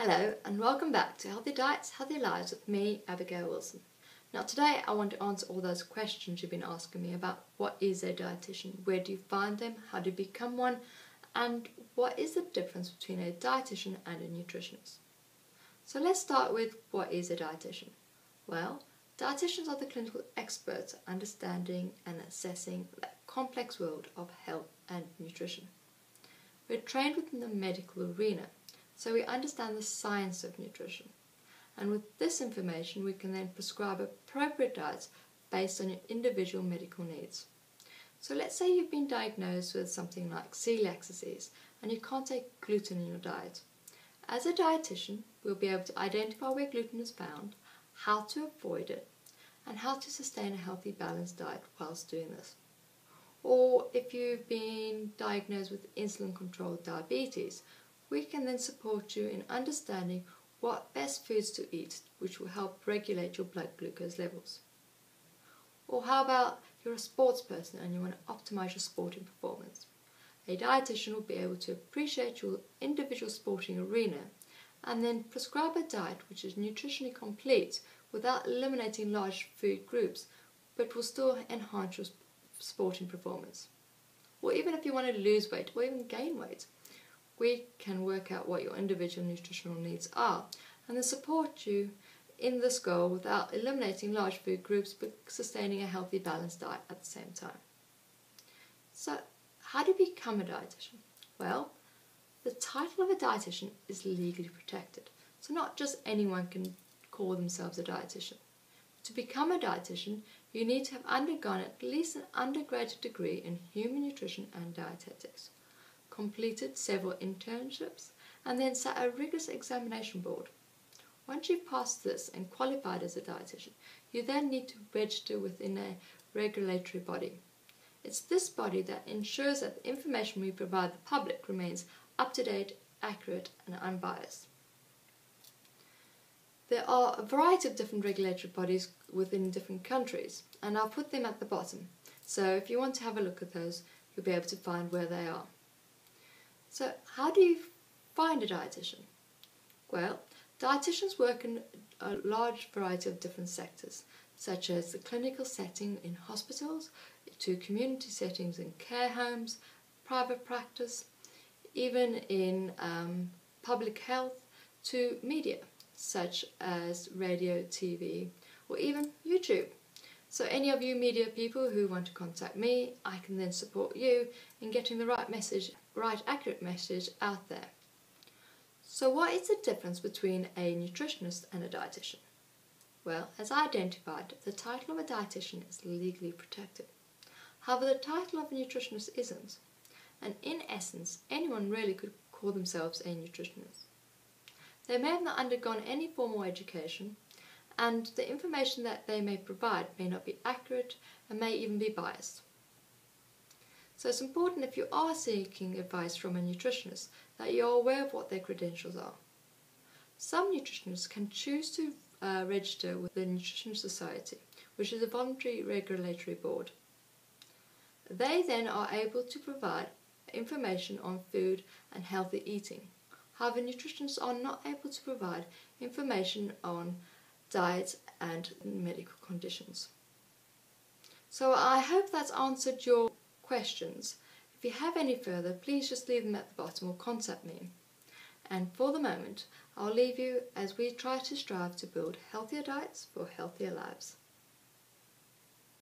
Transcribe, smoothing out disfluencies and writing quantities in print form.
Hello and welcome back to Healthy Diets, Healthy Lives with me, Abigail Wilson. Now today I want to answer all those questions you've been asking me about what is a dietitian, where do you find them, how do you become one, and what is the difference between a dietitian and a nutritionist. So let's start with what is a dietitian. Well, dietitians are the clinical experts at understanding and assessing the complex world of health and nutrition. We're trained within the medical arena, so we understand the science of nutrition. And with this information, we can then prescribe appropriate diets based on your individual medical needs. So let's say you've been diagnosed with something like celiac disease and you can't take gluten in your diet. As a dietitian, we'll be able to identify where gluten is found, how to avoid it, and how to sustain a healthy, balanced diet whilst doing this. Or if you've been diagnosed with insulin-controlled diabetes, we can then support you in understanding what best foods to eat, which will help regulate your blood glucose levels. Or how about you're a sports person and you want to optimize your sporting performance? A dietitian will be able to appreciate your individual sporting arena and then prescribe a diet which is nutritionally complete without eliminating large food groups, but will still enhance your sporting performance. Or even if you want to lose weight or even gain weight, we can work out what your individual nutritional needs are and then support you in this goal without eliminating large food groups but sustaining a healthy, balanced diet at the same time. So, how do you become a dietitian? Well, the title of a dietitian is legally protected, so not just anyone can call themselves a dietitian. To become a dietitian, you need to have undergone at least an undergraduate degree in human nutrition and dietetics, completed several internships, and then sat a rigorous examination board. Once you've passed this and qualified as a dietitian, you then need to register within a regulatory body. It's this body that ensures that the information we provide the public remains up-to-date, accurate, and unbiased. There are a variety of different regulatory bodies within different countries, and I'll put them at the bottom. So if you want to have a look at those, you'll be able to find where they are. So how do you find a dietitian? Well, dietitians work in a large variety of different sectors, such as the clinical setting in hospitals, to community settings in care homes, private practice, even in public health, to media, such as radio, TV, or even YouTube. So any of you media people who want to contact me, I can then support you in getting the right accurate message out there. So what is the difference between a nutritionist and a dietitian? Well, as I identified, the title of a dietitian is legally protected. However, the title of a nutritionist isn't. And in essence, anyone really could call themselves a nutritionist. They may have not undergone any formal education, and the information that they may provide may not be accurate and may even be biased. So it's important, if you are seeking advice from a nutritionist, that you're aware of what their credentials are. Some nutritionists can choose to register with the Nutritionist Society, which is a voluntary regulatory board. They then are able to provide information on food and healthy eating. However, nutritionists are not able to provide information on diet and medical conditions. So I hope that's answered your questions. If you have any further, please just leave them at the bottom or contact me. And for the moment, I'll leave you as we try to strive to build healthier diets for healthier lives.